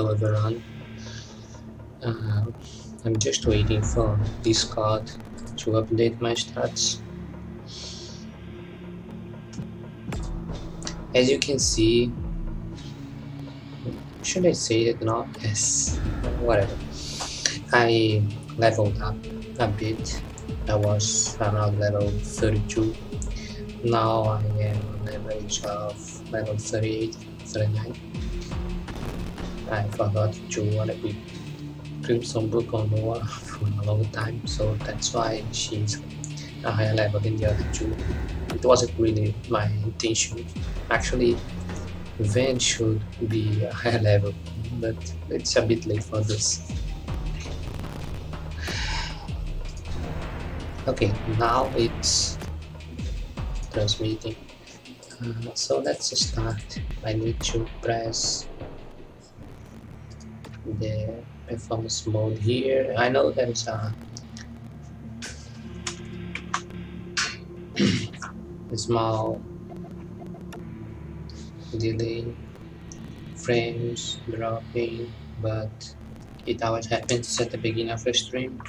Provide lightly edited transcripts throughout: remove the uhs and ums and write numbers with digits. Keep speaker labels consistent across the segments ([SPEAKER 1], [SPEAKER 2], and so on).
[SPEAKER 1] Hello everyone. Uh, I'm just waiting for Discord to update my stats. As you can see, should I say it not? Yes, whatever. I leveled up a bit. I was around level 32. Now I am on average of level 38, 39. I forgot to equip Crimson Book on Noah for a long time, so that's why she's a higher level than the other two. It wasn't really my intention. Actually, Van should be a higher level, but it's a bit late for this. Okay, now it's transmitting. So let's start. I need to press the performance mode here. I know there is a small delay, frames dropping, but it always happens at the beginning of a stream.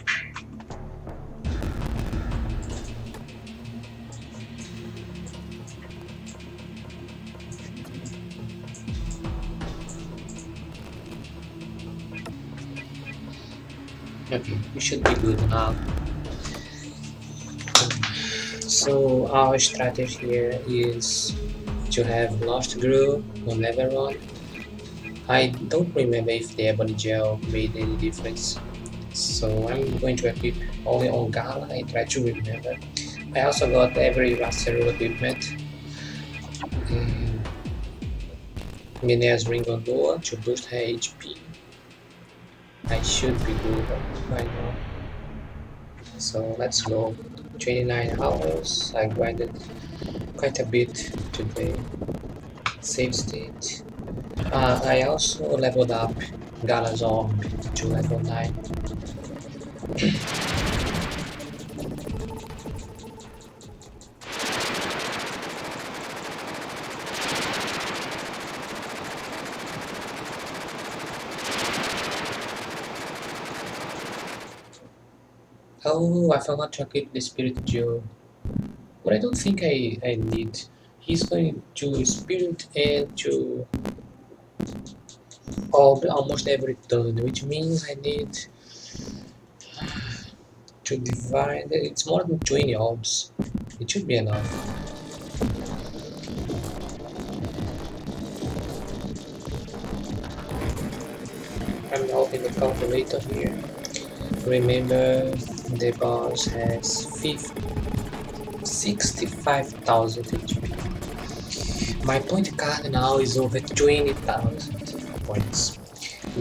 [SPEAKER 1] Okay, we should be good now. So our strategy here is to have Lost Grew on level 1. I don't remember if the Ebony Gel made any difference, so I'm going to equip only on Gala. I try to remember. I also got every Rasteru equipment and Miner's Ring on Noah to boost her HP. I should be good by now. So let's go. 29 hours. I grinded quite a bit today. Save state. I also leveled up Gala's Orb to level 9. Oh, I forgot to equip the Spirit Geo. But I don't think I need. He's going to Spirit and to Orb almost every turn, which means I need to divide. It's more than 20 orbs. It should be enough. I'm opening the calculator here. Remember, the boss has 65,000 HP. My point card now is over 20,000 points.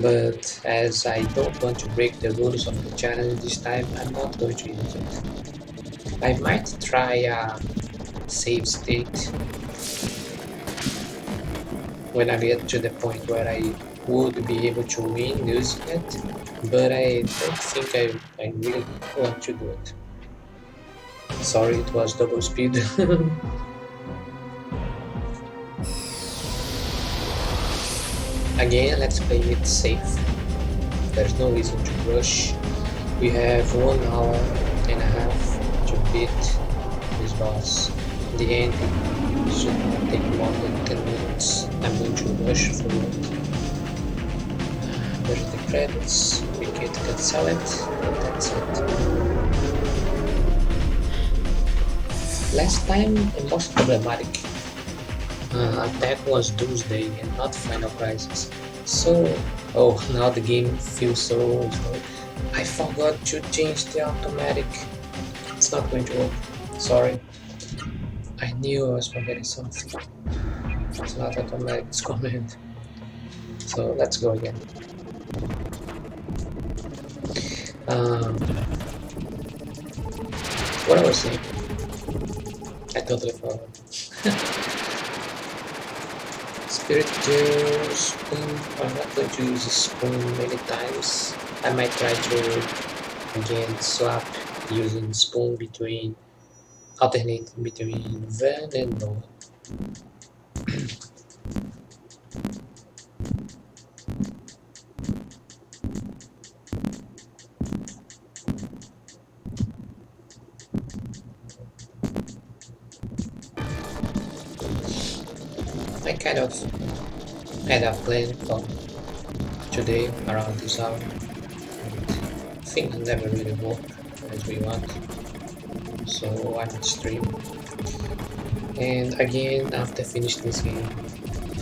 [SPEAKER 1] But as I don't want to break the rules of the challenge this time, I'm not going to use it. I might try a save state when I get to the point where I would be able to win using it, but I don't think I really want to do it. Sorry, it was double speed. Again, let's play it safe. There's no reason to rush. We have 1 hour and a half to beat this boss. In the end, it should not take more than 10 minutes. I'm going to rush through it. There's the credits. We can cancel it, and that's it. Last time, the most problematic attack was Doomsday and not Final Crisis. So, oh, now the game feels so slow. I forgot to change the automatic. It's not going to work. Sorry. I knew I was forgetting something. It's not automatic, it's command. So let's go again. What I was saying? I totally forgot. Spirit Gel, Spoon. I'm not going to use Spoon many times. I might try to again swap using Spoon between alternating between Van and Noah. I kind of had a plan for today around this hour. Things never really work as we want, so I might stream. And again, after finish this game,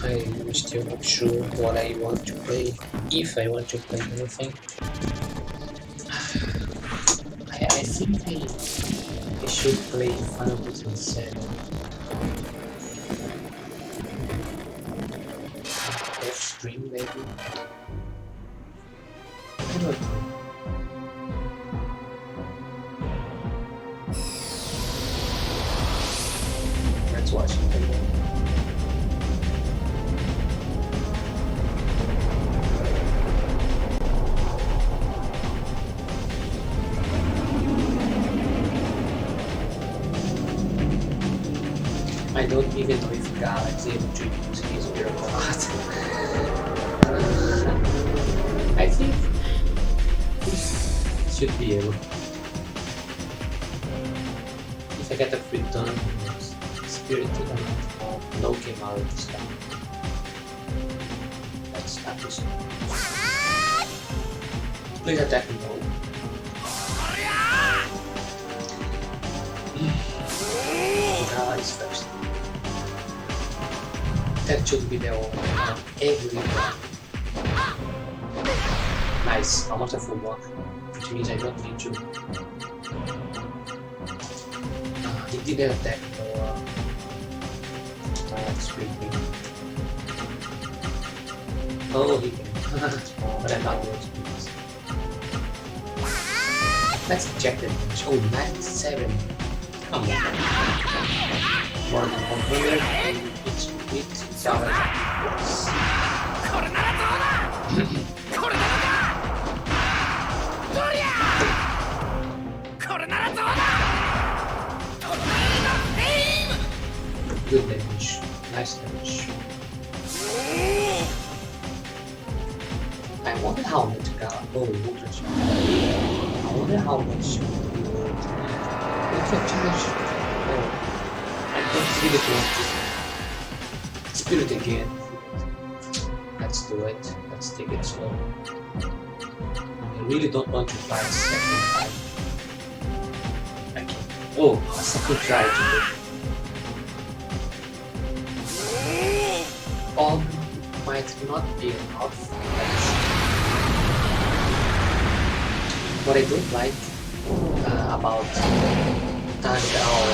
[SPEAKER 1] I'm still not sure what I want to play. If I want to play anything, I think I should play Final Fantasy 7 off stream maybe. I don't know. Let's watch it again. I don't even know if Galaxy is able to use his miracle art. I think he should be able. If I get a free turn, spirit no came out this time. Let's start this one. Please attack me no. Gala is first. That should be the one on everyone. Nice, almost a full block, which means I don't need to. He didn't attack, so that's pretty good. Oh, he can. But I'm not going to do this. Let's check the damage. Oh, 97. Come on. More than 100 and it's with damage. Good damage. Nice damage. I wonder how much got. Oh, ultra charge. I wonder how much. Ultra charge. Oh, I don't really want to. Spirit again. Let's do it. Let's take it slow. I really don't want to try a second time. Okay. Oh, a second try to do. All might not be enough. What I don't like about Tangal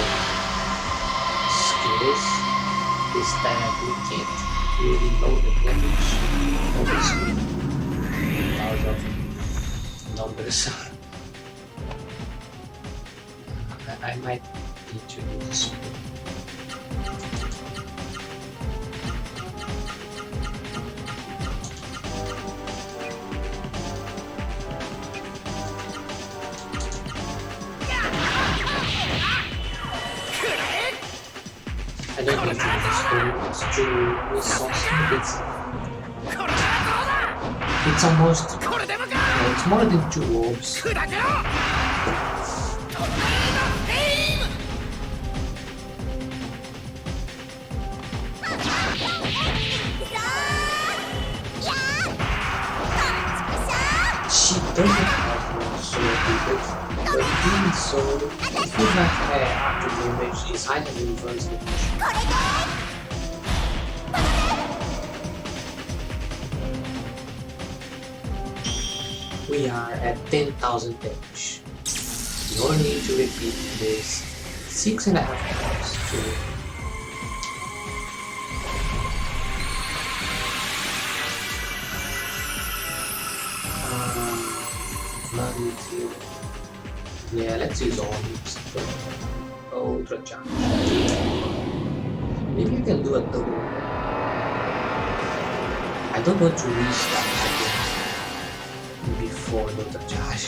[SPEAKER 1] skills is that we can't really know the damage on the screen because of numbers. I might need to do this. I don't need to do this. It's too resource. It's almost. It's more than 2 orbs. She doesn't have so good, but being so, it feels like her after damage is higher than reverse damage. We are at 10,000 damage. You only need to repeat this 6.5 times to yeah, let's use all these. Ultra charge. Maybe I can do a double. I don't want to restart again before the ultra charge.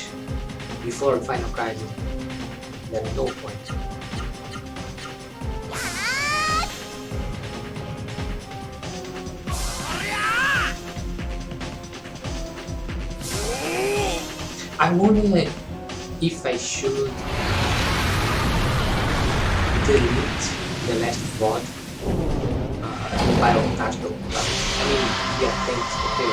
[SPEAKER 1] Before final crisis. There's no point. I wonder if I should delete the last VOD Supply of capital. I mean, yeah, thanks. Okay,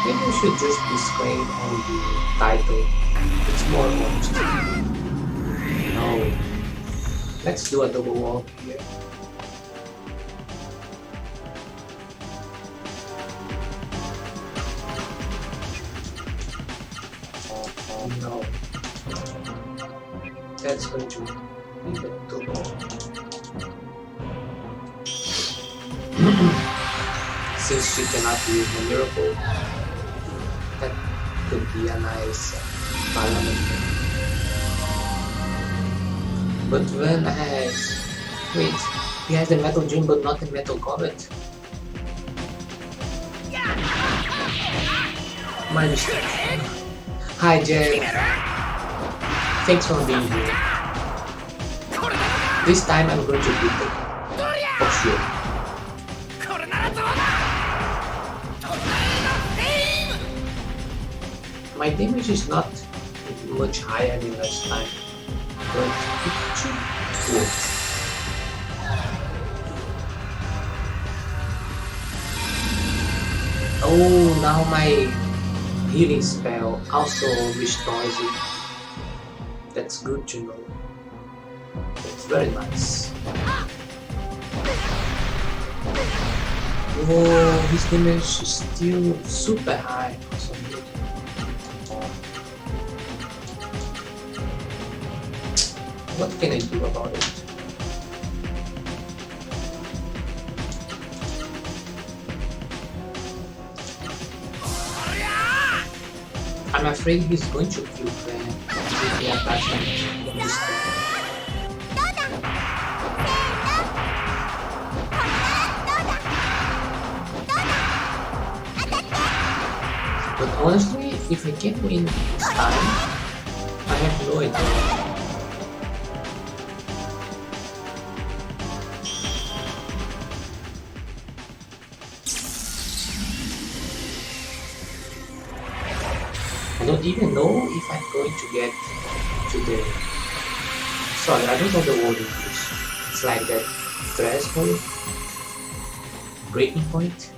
[SPEAKER 1] maybe we should just disclaim on the title. It's more honest. No. Let's do a double wall here. No. That's going to be the double. Since she cannot use the miracle, that could be a nice parliament. But Van has... Wait, he has the metal gem but not the metal goblet? My mistake. Hi Jeff. Thanks for being here. This time I'm going to beat them. For sure. My damage is not much higher than last time, but it should work. Oh, now my healing spell also restores it. That's good to know. It's very nice. Whoa, his damage is still super high for some reason. What can I do about it? I'm afraid he's going to kill Clan if he attacks me this time. But honestly, if I can win this time, I have no idea. I don't even know if I'm going to get to the... Sorry, I don't know the word in English. It's like that threshold, breaking point.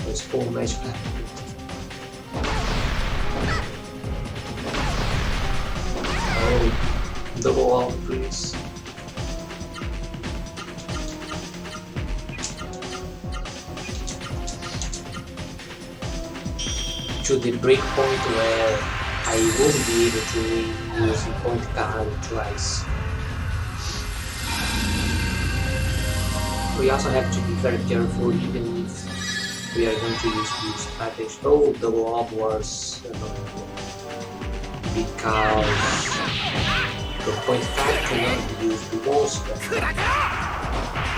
[SPEAKER 1] Let's pull magic. Oh, double wall, please. To the break point where I won't be able to win using point card twice. We also have to be very careful even if we are going to use this strategy. Oh, the wall was because the point card cannot be used to wall spell,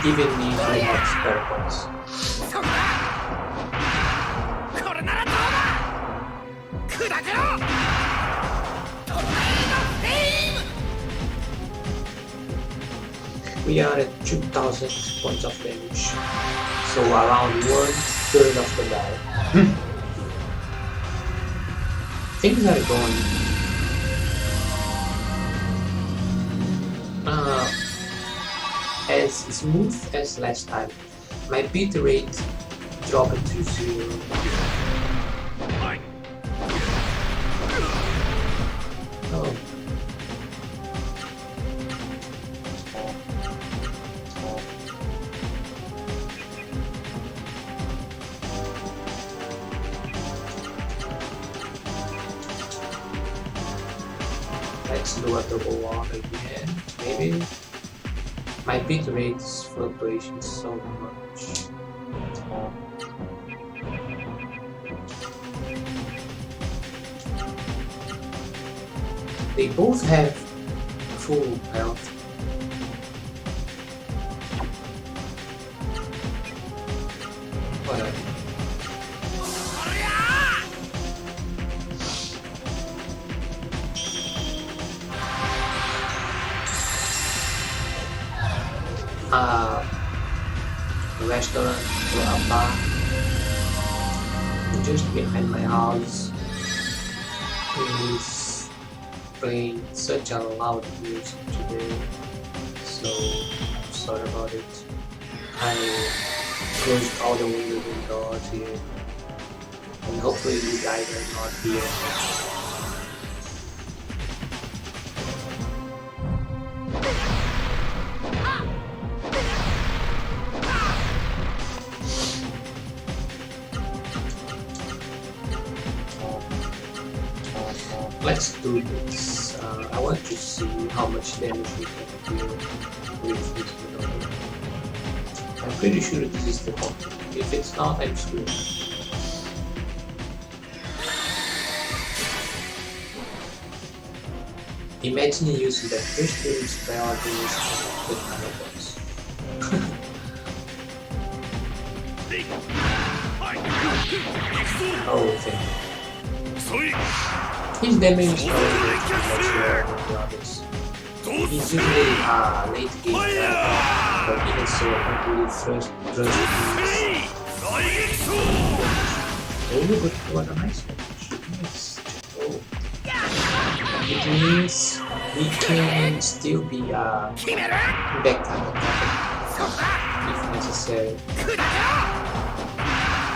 [SPEAKER 1] even if we have spare points. We are at 2000 points of damage, so around 1/3 of the battle. Things are going as smooth as last time. My beat rate dropped to 0. Oh. Let's do a double walk again, maybe. My beat rate is fluctuating so much. They both have full health. Whatever. Restaurant or a bar just behind my house is playing such a loud music today, so I'm sorry about it. I closed all the windows and doors here, and hopefully you guys are not here. Let's do this. I want to see how much damage we can deal with this maneuver. I'm pretty sure this is the one. If it's not, I'm screwed. Imagine using that first healing spell against the final boss. Oh, thank you. His damage is probably much lower than the others. He's usually a late game character, but even so, I can really thrust Oh, but what a nice one. Nice. Oh. It means he can still be a backup attacker if necessary.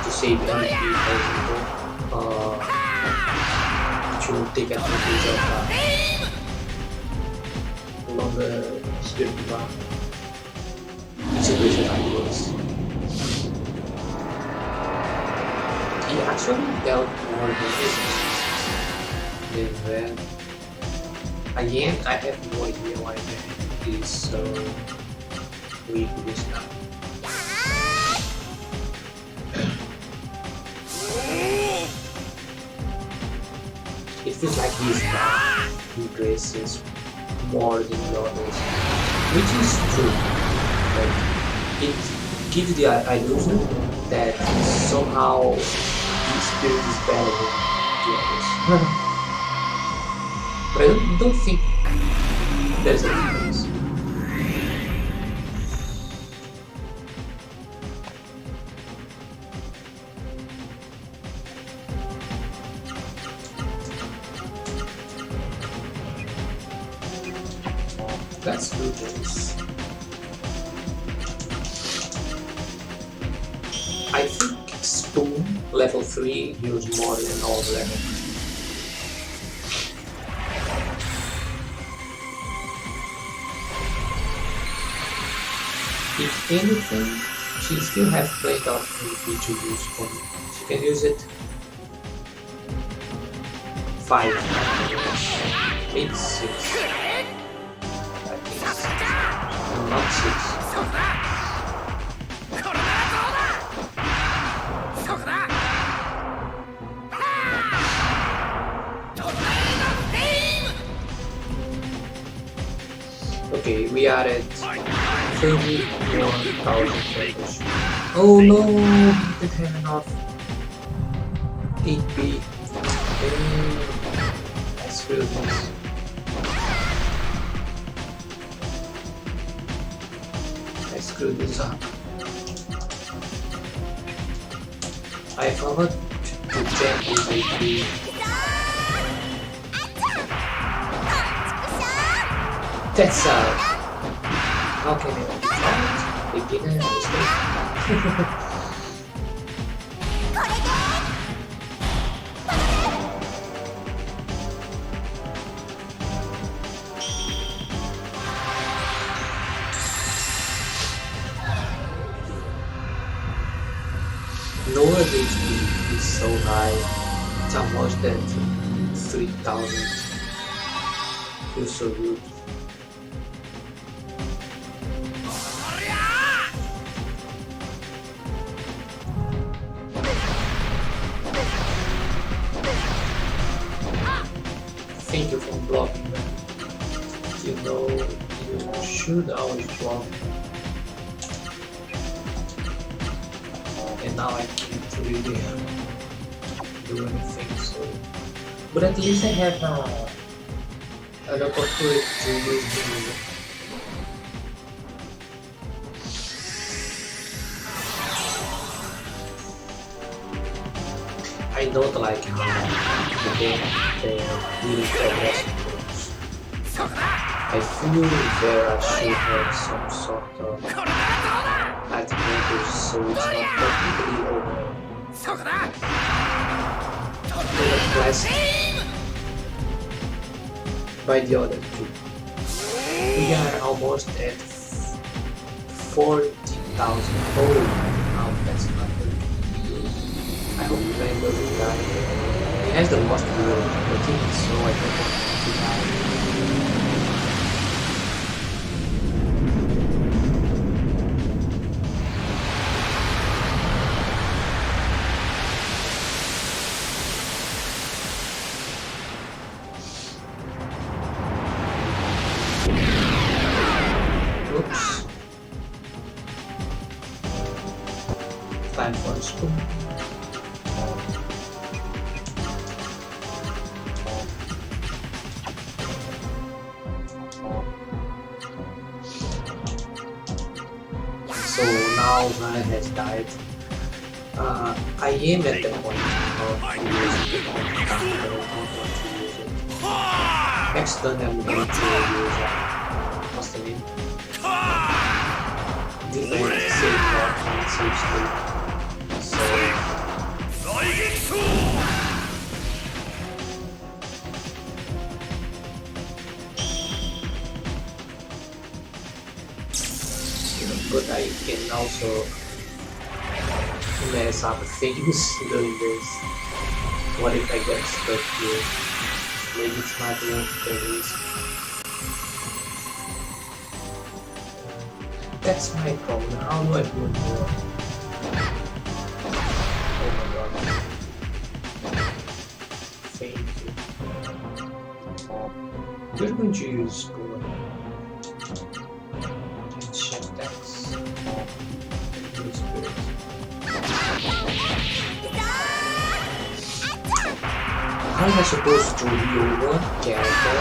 [SPEAKER 1] To save energy, for example. To take advantage of longer spirit bar in situations like this. He actually dealt more than that. Again, I have no idea why that is so weak this time. It feels like he's not impresses more than the others, which is true. Like, it gives the illusion that somehow his spirit is better than the others. But I don't think there's a difference. Let's do this. I think Spoon level 3 heals more than all the level. If anything, she still has plenty of MP to use Spoon. She can use it 5 times, maybe 6. Not 6. Okay, we are at 31,000 damage. Oh no, we didn't have enough HP. Let's do this. Screw this up. I forgot to check his HP. That's how can I beginner mistake? Noah's HP is so high, it's almost at 3,000. Feels so good. Thank you for blocking that. You know, you should always block. And now I can't really do anything, so... But at least I have an opportunity to use the... I don't like how the game really aggressive moves. I feel there should have some sort of attitude so it's not completely overclassed by the other two. We are almost at 40,000. Oh, wow, that's not good. I hope the man doesn't die. He has the most build, but he is so I don't want him to die. Oops. Time for a spoon. So now Ryan has died. I am at the point of using the counter, but I don't want to use it. Next turn I'm going to use what's the name? Different save card and save state. So but I can also mess up things doing this. What if I get stuck here? Maybe it's not worth the risk. That's my problem. How do I do it more? Oh my god. Thank you. We're going to use Spoon. Check that. How am I supposed to heal one character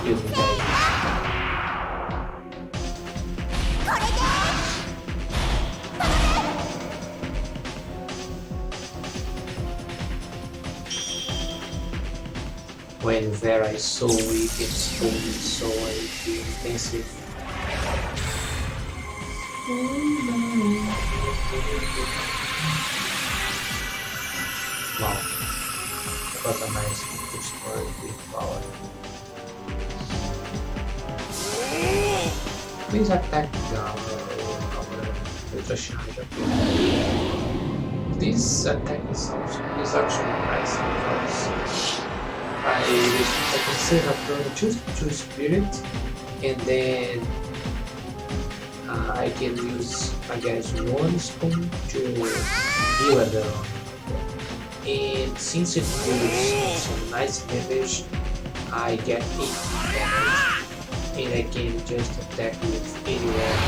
[SPEAKER 1] using that? When Vera is so weak and Spoon is so intensive. Wow, that was a nice push for with power. Please attack our Ultra Charge. This attack is actually nice because I can set up just to Spirit and then I can use against one Spoon to heal at the and since it deals some nice damage, I get 8 damage and I can just attack with anywhere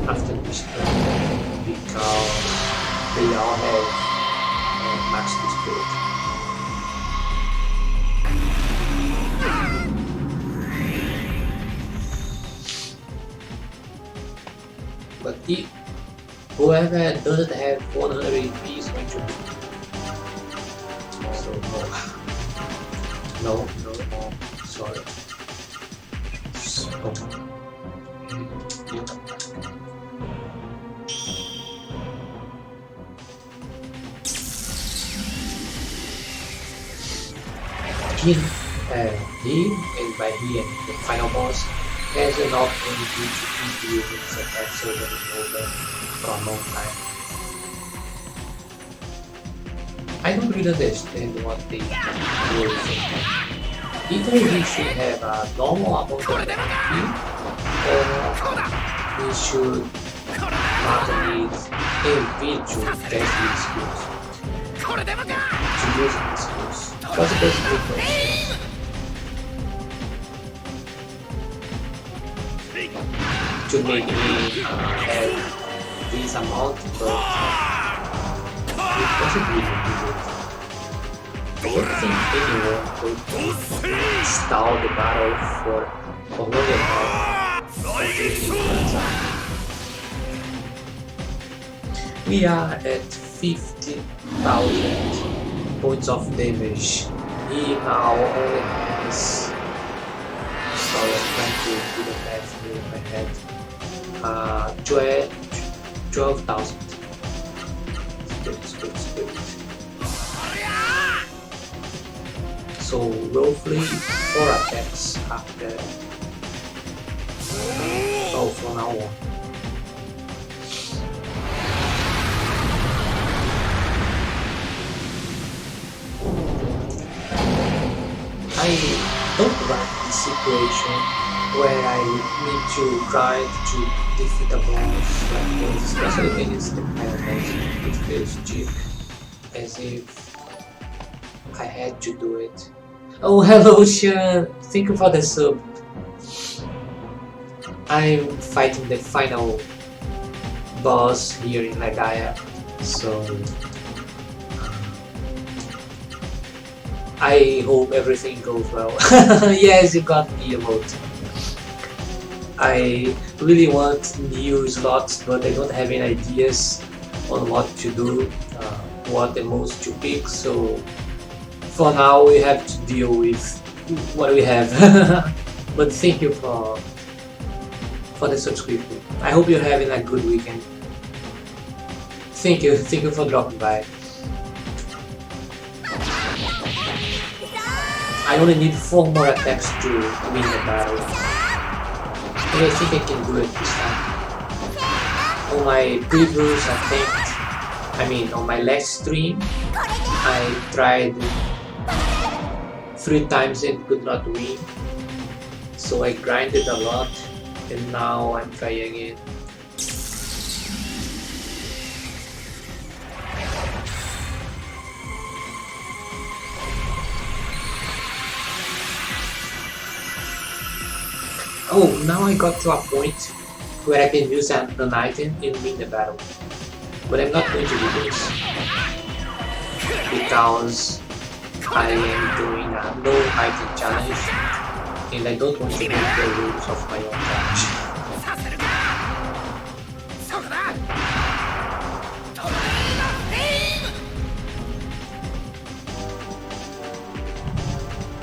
[SPEAKER 1] after this turn because they all have max Spirit. But if whoever doesn't have 100 AP is going to be. So no, sorry. So, he and by he and the final boss has an opportunity to keep using his attacks over and over for a long time. I don't really understand what they do. Either he should have a normal amount of MP or he should not need MP to test his skills. To use his skills. Because it doesn't make no sense. To make me have this amount, but it doesn't really do it. I don't think anyone could stall the battle for longer time than 15 minutes. We are at 50,000 points of damage. He now only has do the math here in my head. 12,000. Split. So roughly 4 attacks after. Oh, from now on. I don't like the situation where I need to grind to defeat a boss like this, especially when it's the kind of boss. It feels cheap, as if I had to do it. Oh, hello, Sean! Thank you for the sub. I'm fighting the final boss here in Legaia, so I hope everything goes well. Yes, you got the emote. I really want new slots, but I don't have any ideas on what to do, what emotes to pick, so for now we have to deal with what we have. But thank you for the subscription. I hope you're having a good weekend. Thank you for dropping by. I only need 4 more attacks to win the battle. And I think I can do it this time. On my previous attempt, on my last stream, I tried 3 times and could not win. So I grinded a lot, and now I'm trying again. Oh, now I got to a point where I can use an item and win the battle. But I'm not going to do this, because I am doing a no item challenge and I don't want to break the rules of my own challenge.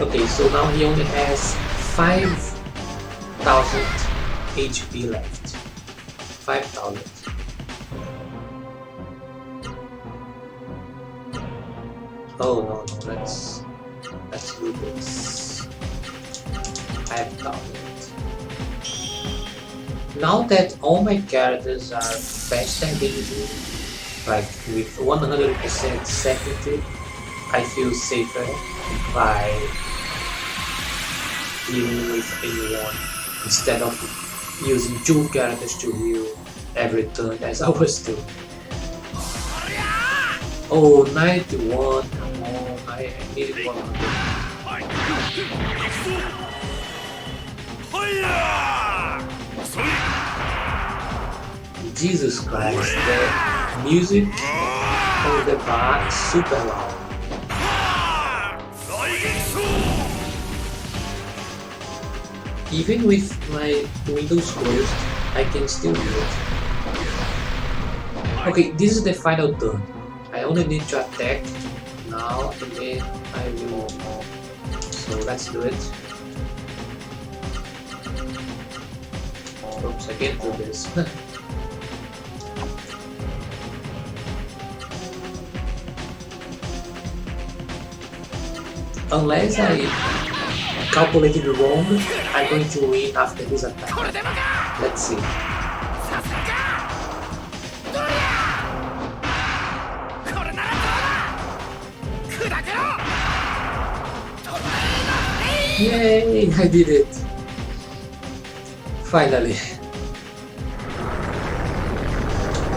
[SPEAKER 1] Okay, so now he only has 5,000 HP left. 5,000. Oh no, let's do this. 5,000. Now that all my characters are faster than you, like with 100% certainty, I feel safer by healing with anyone instead of using 2 characters to heal every turn as I was doing. Oh, 91, come on, I needed 100. Jesus Christ, the music on the bar is super loud. Even with my windows closed, I can still do it. Okay, this is the final turn. I only need to attack now and then I will. So let's do it. Oops, I can't do this. Unless I calculated wrong, I'm going to win after this attack. Let's see. Yay! I did it! Finally.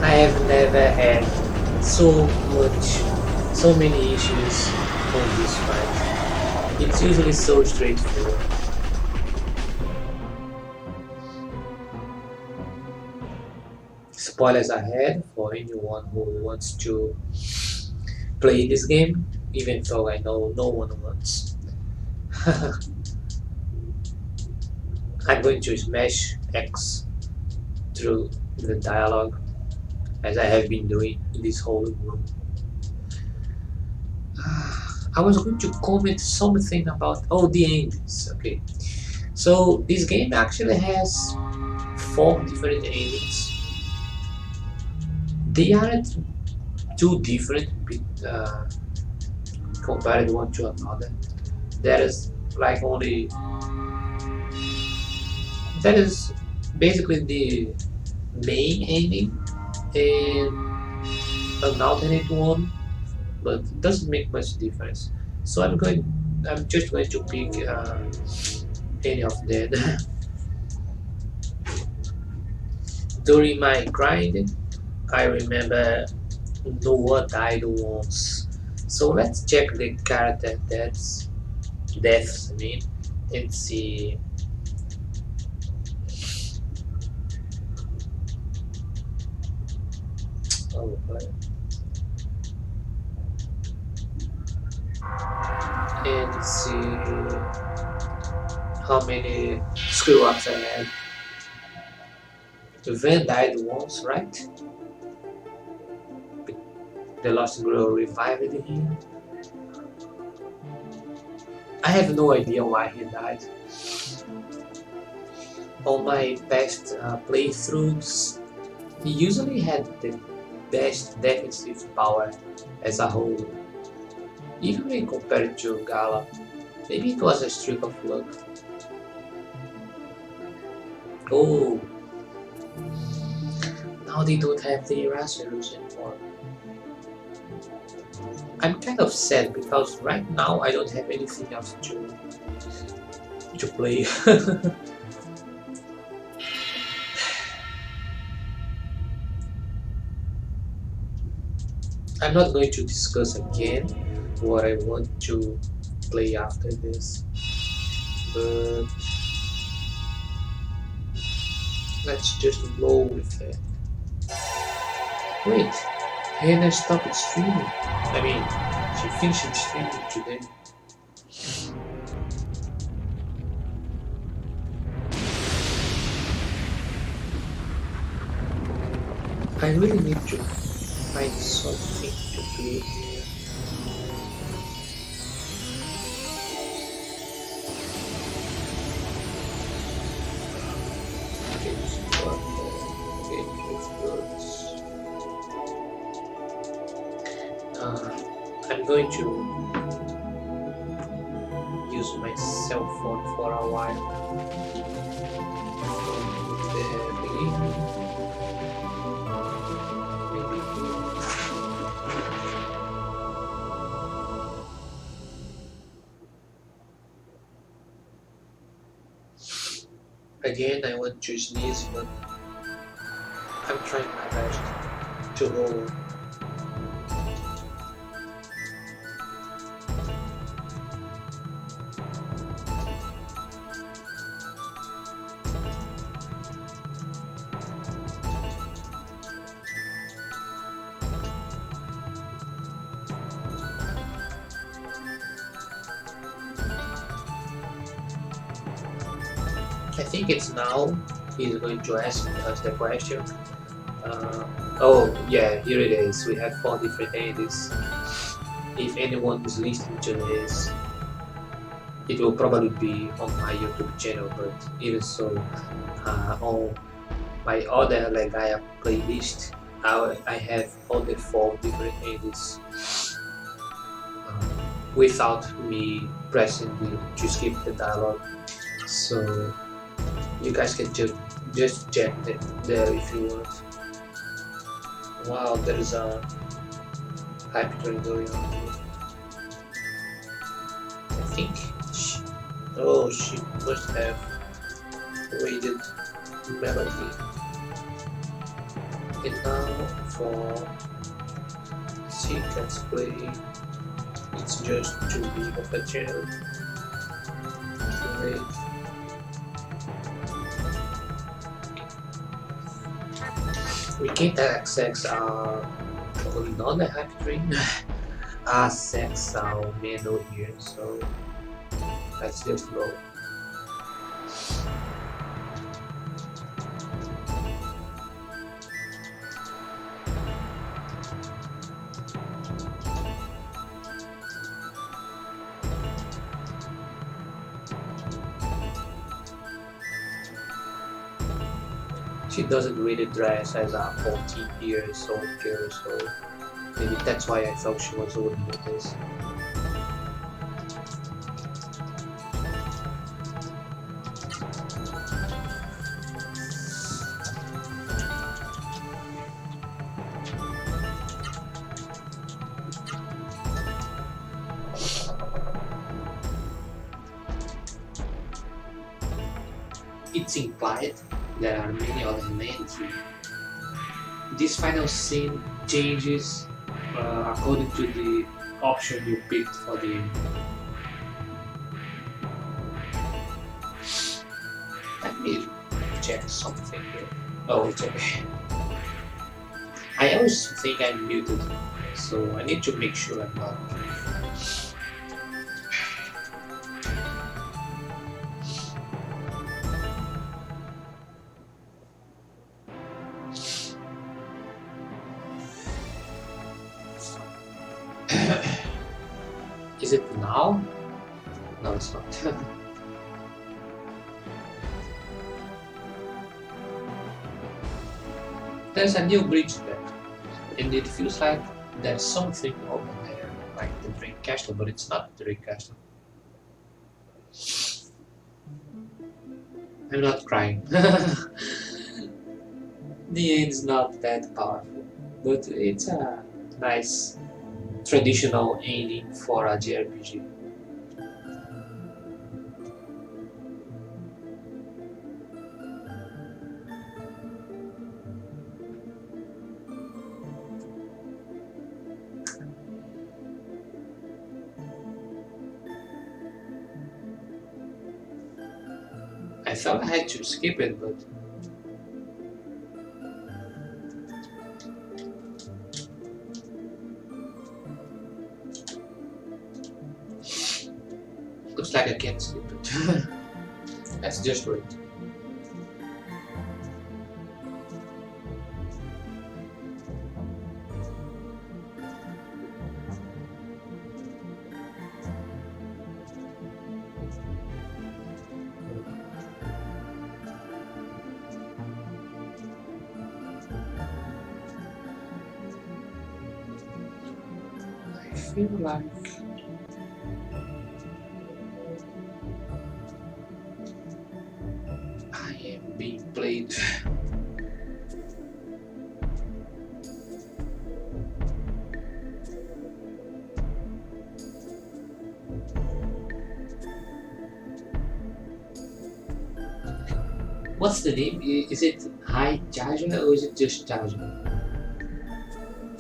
[SPEAKER 1] I have never had so many issues on this fight. It's usually so straightforward. Spoilers ahead for anyone who wants to play this game, even though I know no one wants. I'm going to smash X through the dialogue, as I have been doing in this whole room. I was going to comment something about the endings. Okay, So this game actually has four different endings. They aren't too different compared one to another. There is like only that is basically the main ending and an alternate one, but it doesn't make much difference. So I'm just going to pick any of them. During my grind, I remember Noah died once. So let's check the character deaths, I mean, and see. Oh, and see how many screw ups I had. Van died once, right? The Lost Girl revived him. I have no idea why he died. On my past playthroughs, he usually had the best defensive power as a whole, even when compared to Gala. Maybe it was a streak of luck. Oh, now they don't have the Erasmus anymore. I'm kind of sad because right now I don't have anything else to play. I'm not going to discuss again what I want to play after this, but let's just roll with it. Wait, Hannah stopped streaming. I mean, she finished streaming today. I really need to find something to do here. Games with I'm going to use my cell phone for a while. From the beginning. Again, I want to sneeze, but I'm trying my best to hold. I think it's now he's going to ask us the question. Uh, oh, yeah, here it is. We have four different entities. If anyone is listening to this, it will probably be on my YouTube channel, but even so, on my other Legaia playlist, I have all the four different entities without me pressing to skip the dialogue. So you guys can just check there if you want. Wow, there is a hype train going on here. I think she must have raided Melody. And now for sequence play, it's just too big of a channel. Wait. We can't access another hype train. Access our menu here, so let's just go. She doesn't really dress as a 14 years old girl, so maybe that's why I thought she was older than this. It's implied there are many other men too. This final scene changes according to the option you picked for the end. Let me check something here. Oh, it's okay. I always think I'm muted, so I need to make sure I'm not. Is it now? No, it's not. There's a new bridge there, and it feels like there's something over there, like the Drake Castle, but it's not the Drake Castle. I'm not crying. The end's not that powerful, but it's a nice traditional ending for a JRPG. I thought I had to skip it, but looks like I can't skip it. Let's just wait. I feel like I am being played. What's the name? Is it High Jaja or is it just Jaja?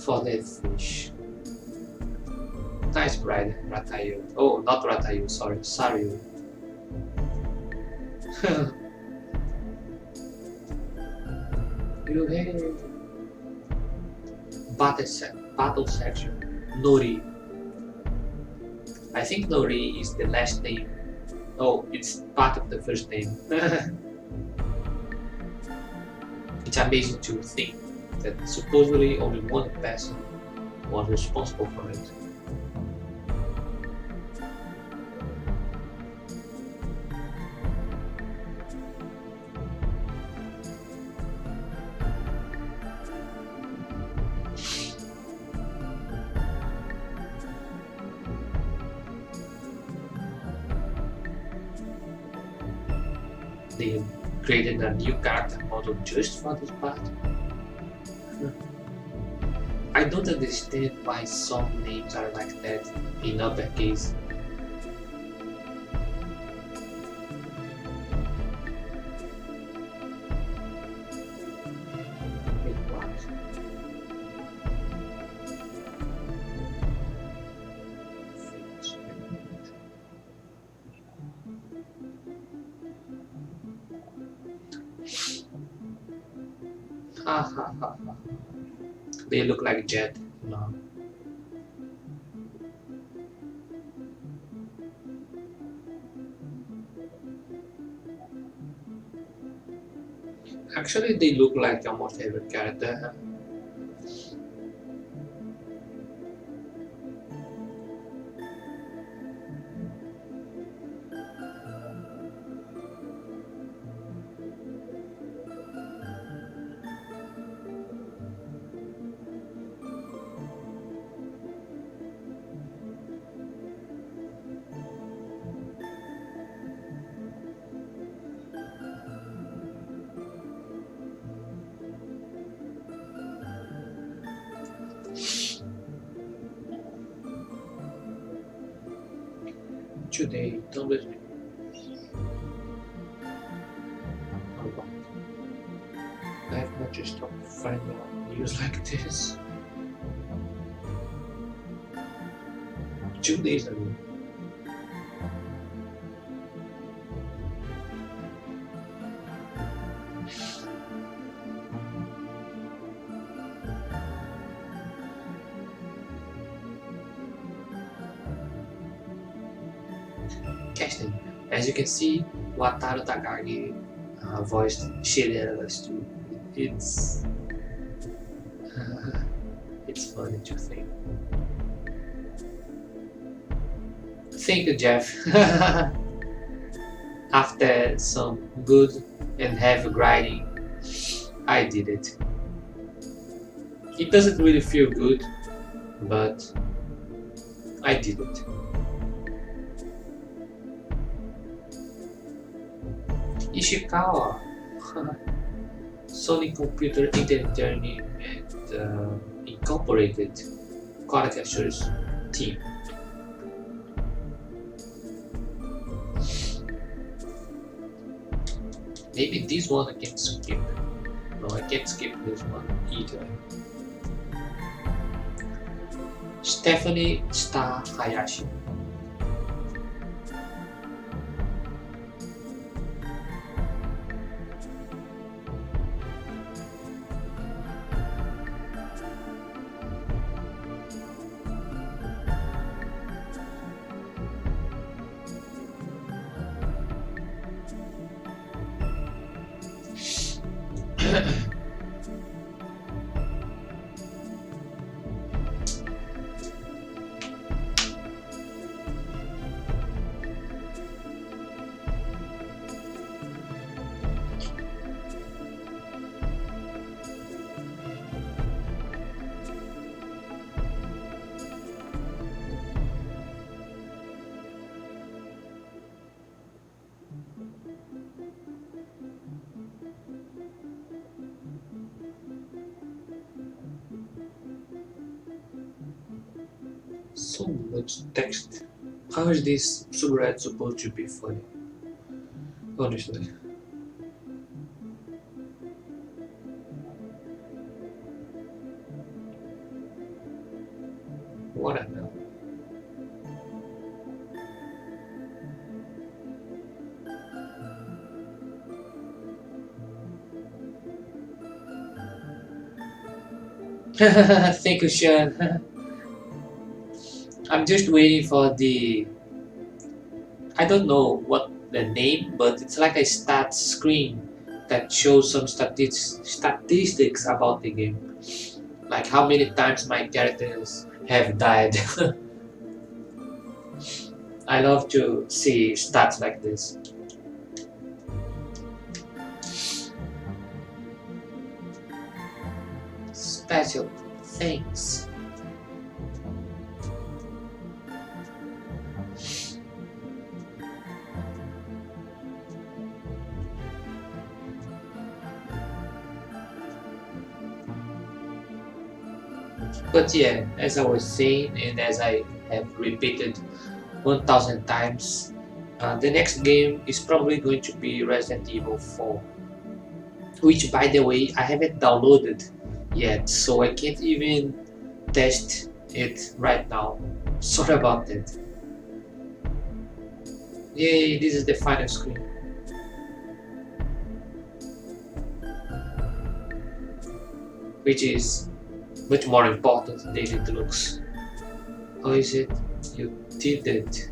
[SPEAKER 1] For that fish. Nice bride, Ratayu. Oh, not Ratayu, sorry, Saryu. You have battle section. Nori. I think Nori is the last name. Oh, it's part of the first name. It's amazing to think that supposedly only one person was responsible for it. They created a new character model just for this part. I don't understand why some names are like that in uppercase. Wait, what? Ha ha ha ha. They look like Jet. No. Actually, they look like almost every character. should they? Don't let me. Oh, I have not just stopped finding out news like this. 2 days ago. Casting. As you can see, Wataru Takagi voiced Shigeru too. It's it's funny to think. Thank you, Jeff. After some good and heavy grinding, I did it. It doesn't really feel good, but I did it. Ishikawa, Sony Computer Entertainment and Incorporated caricatures team. Maybe this one I can skip. No, I can't skip this one either. Stephanie Star Hayashi. So much text. How is this subreddit supposed to be funny? Honestly. What a hell. Thank you, Sean. I'm just waiting for the. I don't know what the name, but it's like a stats screen that shows some statistics about the game. Like how many times my characters have died. I love to see stats like this. Special thanks. But yeah, as I was saying, and as I have repeated 1000 times, the next game is probably going to be Resident Evil 4. Which, by the way, I haven't downloaded yet, so I can't even test it right now. Sorry about that. Yay, this is the final screen. Which is much more important than it looks. How is it? You did it.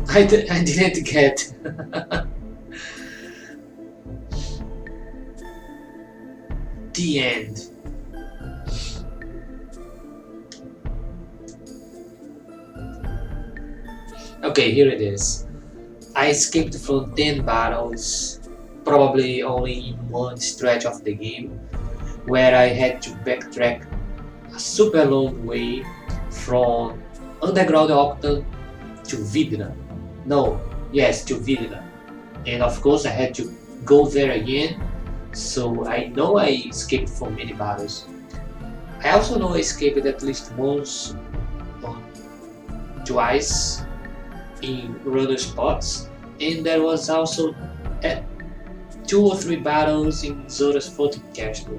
[SPEAKER 1] I didn't get. The end. Okay, here it is. I skipped from 10 battles, probably only in one stretch of the game, where I had to backtrack a super long way from Underground Octon to Vidna. No, yes, to Vidna. And of course I had to go there again, so I know I escaped from many battles. I also know I escaped at least once or twice in runner spots, and there was also uh, 2 or 3 battles in Zora's floating castle.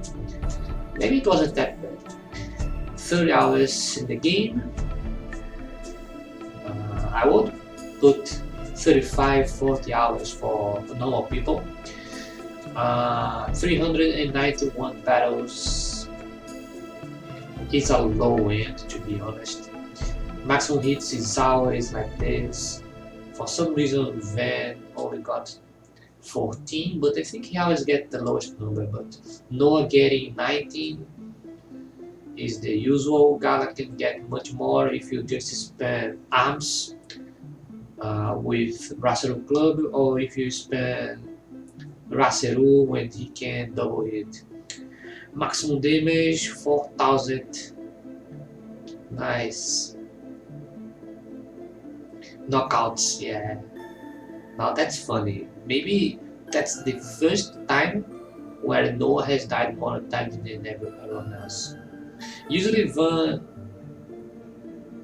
[SPEAKER 1] Maybe it wasn't that bad. 30 hours in the game, I would put 35, 40 hours for normal people. 391 battles is a low end, to be honest. Maximum hits is always like this. For some reason, Van only got 14, but I think he always get the lowest number. But Noah getting 19 is the usual. Gala can get much more if you just spend arms with Raseru Club, or if you spend Raseru when he can double hit. Maximum damage 4000. Nice. Knockouts, yeah. Now that's funny. Maybe that's the first time where Noah has died more times than everyone else. Usually Van,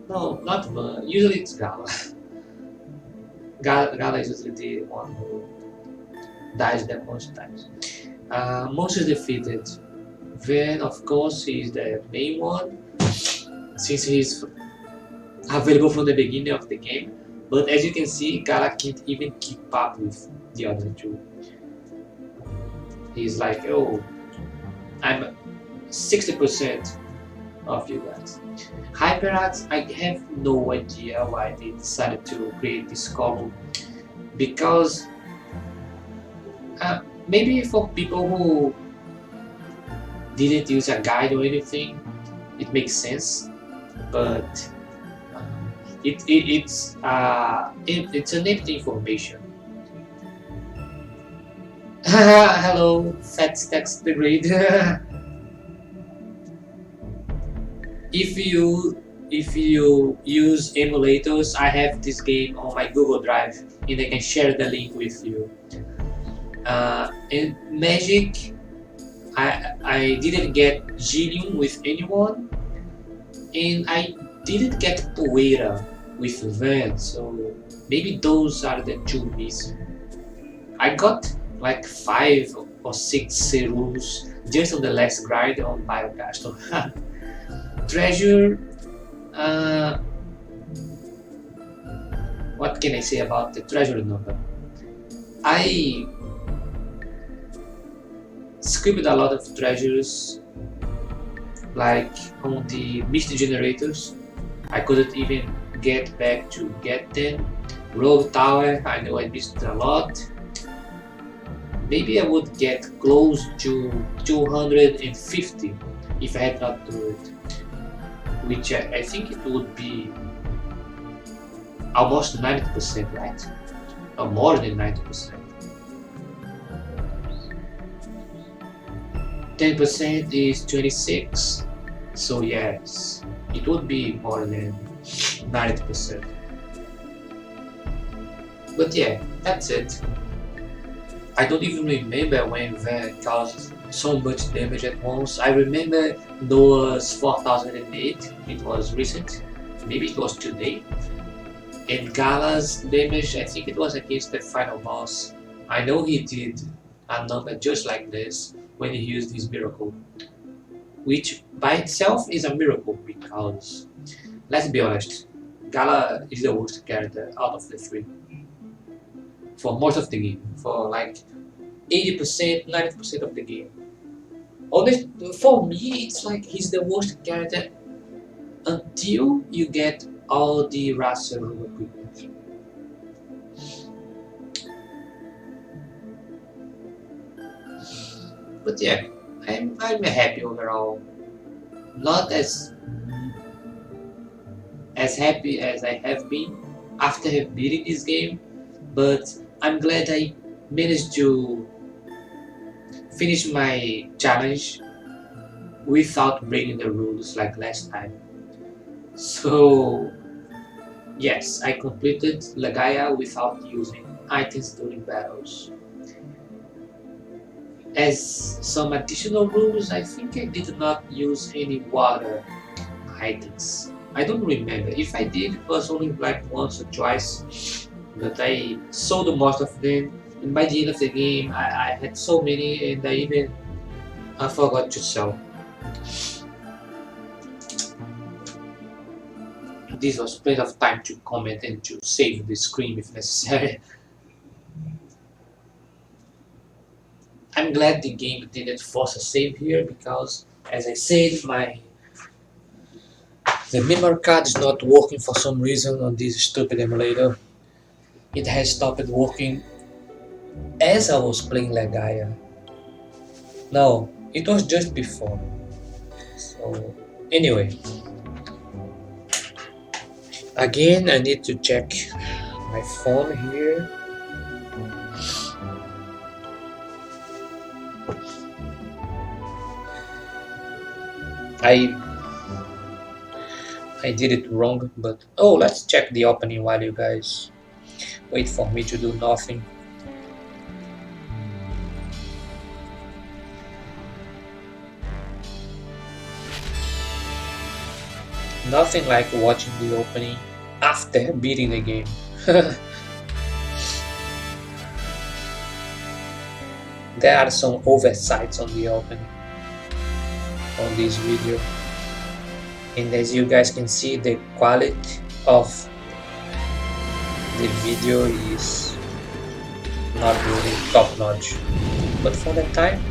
[SPEAKER 1] no, not Van. Usually it's Gala. Gala is usually the one who dies the most times. Monsters defeated. Van, of course, is the main one since he's available from the beginning of the game. But as you can see, Gala can't even keep up with the other two. He's like, oh, I'm 60% of you guys. Hyperats, I have no idea why they decided to create this column, because maybe for people who didn't use a guide or anything, it makes sense, but it's an empty information. Hello, Fat Stacks the Great. if you use emulators, I have this game on my Google Drive, and I can share the link with you. And Magic, I didn't get Gillium with anyone, and I didn't get Poeira with Van, so maybe those are the two missing. I got like 5 or 6 serums just on the last grind on Biocastle. Treasure, uh, what can I say about the treasure number? I skipped a lot of treasures, like on the mist generators. I couldn't even get back to get them. Rogue Tower, I know I missed a lot. Maybe I would get close to 250 if I had not do it, which I think it would be almost 90%, right? Or more than 90%. 10% is 26, so yes, it would be more than 90%. But yeah, that's it. I don't even remember when Van caused so much damage at once. I remember Noah's 4008, it was recent, maybe it was today. And Gala's damage, I think it was against the final boss. I know he did a number just like this when he used his miracle, which by itself is a miracle because, let's be honest, Gala is the worst character out of the three for most of the game, for like 80%, 90% of the game. Honest, for me, it's like he's the worst character until you get all the Racer equipment. But yeah, I'm happy overall. Not as happy as I have been after beating this game, but I'm glad I managed to finish my challenge without breaking the rules like last time. So yes, I completed Legaia without using items during battles. As some additional rules, I think I did not use any water items. I don't remember. If I did, it was only like once or twice. But I sold most of them. And by the end of the game, I had so many, and I forgot to sell. This was plenty of time to comment and to save the screen if necessary. I'm glad the game didn't force a save here because, as I said, the memory card is not working for some reason on this stupid emulator. It has stopped working as I was playing Legaia. No, it was just before. So, anyway, again, I need to check my phone here. I I did it wrong, but oh, let's check the opening while you guys wait for me to do nothing. Nothing like watching the opening after beating the game. There are some oversights on the opening on this video, and as you guys can see, the quality of the video is not really top notch, but for the time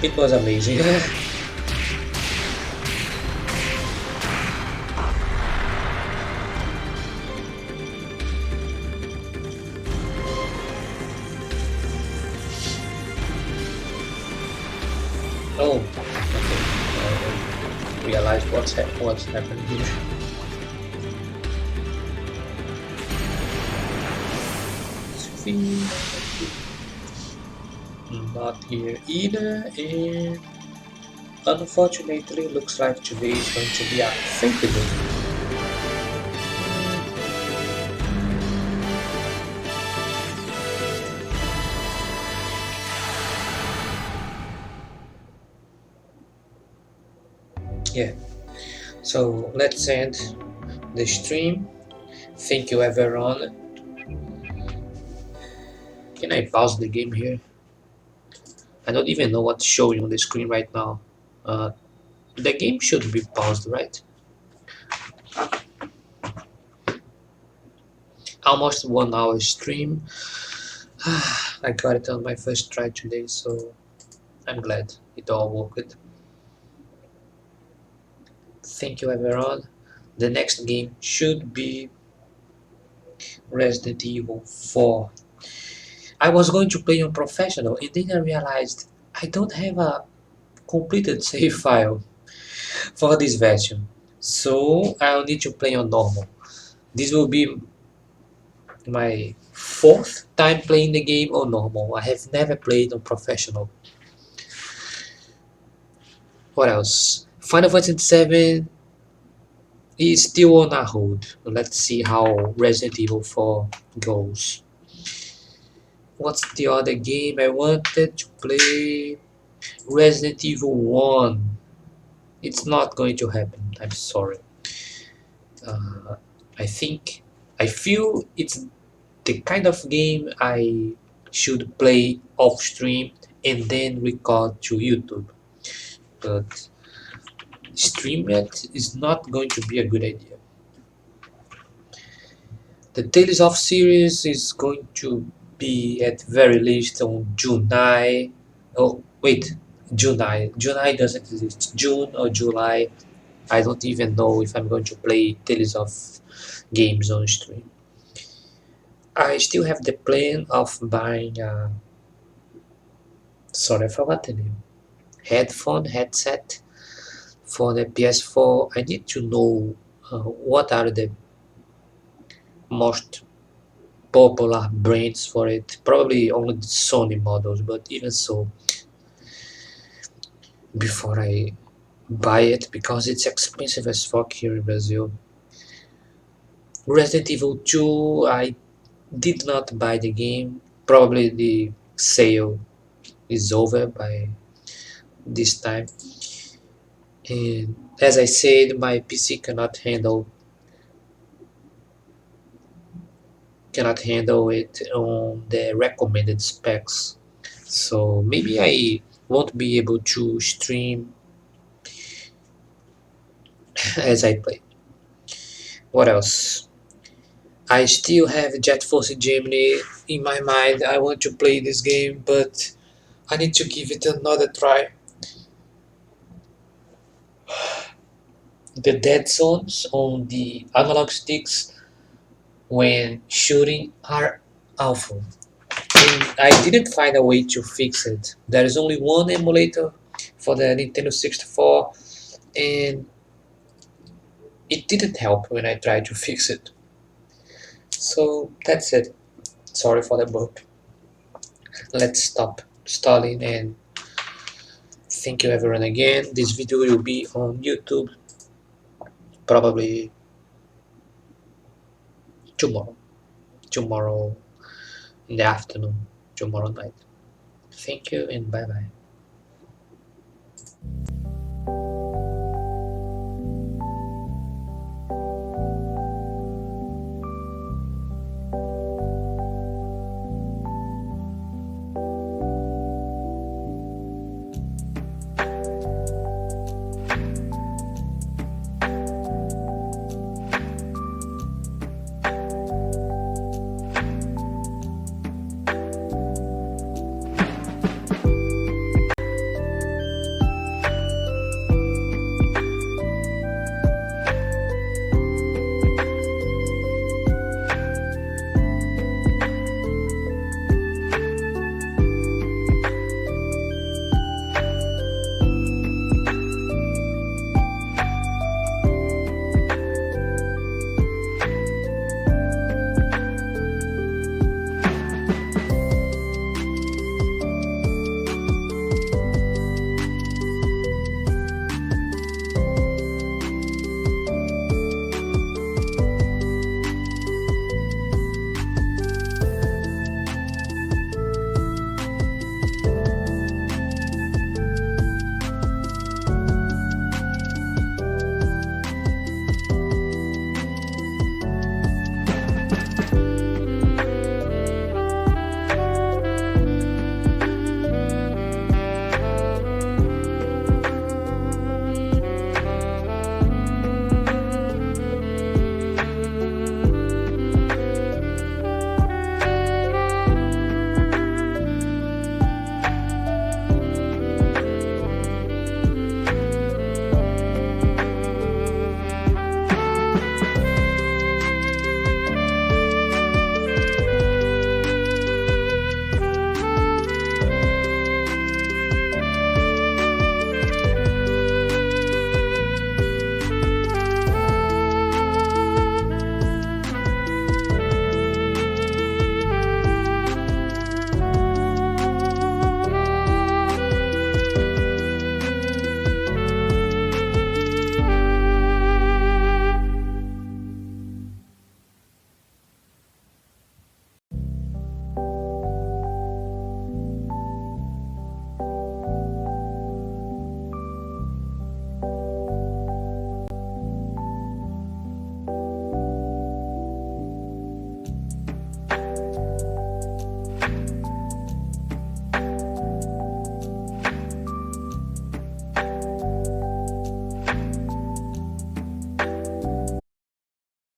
[SPEAKER 1] it was amazing. Oh, okay. I realize what's happening here. Not here either, and unfortunately looks like today is going to be a fake day. Yeah, so let's end the stream. Thank you everyone. Can I pause the game here? I don't even know what's showing on the screen right now. Uh, the game should be paused, right? Almost 1 hour stream. I got it on my first try today, so I'm glad it all worked. Thank you everyone. The next game should be Resident Evil 4. I was going to play on professional and then I realized I don't have a completed save file for this version. So I'll need to play on normal. This will be my fourth time playing the game on normal. I have never played on professional. What else? Final Fantasy 7 is still on a hold. Let's see how Resident Evil 4 goes. What's the other game I wanted to play? Resident Evil 1. It's not going to happen. I'm sorry. Uh, I feel it's the kind of game I should play off stream and then record to YouTube. But stream it is not going to be a good idea. The Tales of series is going to be at very least on July. Oh wait, July. July doesn't exist. June or July. I don't even know if I'm going to play Tales of games on stream. I still have the plan of buying a, sorry I forgot the name, headset for the PS4. I need to know what are the most popular brands for it. Probably only the Sony models, but even so, before I buy it, because it's expensive as fuck here in Brazil. Resident Evil 2, I did not buy the game. Probably the sale is over by this time. And as I said, my PC cannot handle it on the recommended specs. So maybe I won't be able to stream as I play. What else? I still have Jet Force Gemini in my mind. I want to play this game, but I need to give it another try. The dead zones on the analog sticks when shooting are awful. And I didn't find a way to fix it. There is only one emulator for the Nintendo 64, and it didn't help when I tried to fix it. So that's it. Sorry for the burp. Let's stop stalling and thank you everyone again. This video will be on YouTube probably tomorrow. Tomorrow in the afternoon, tomorrow night. Thank you and bye bye.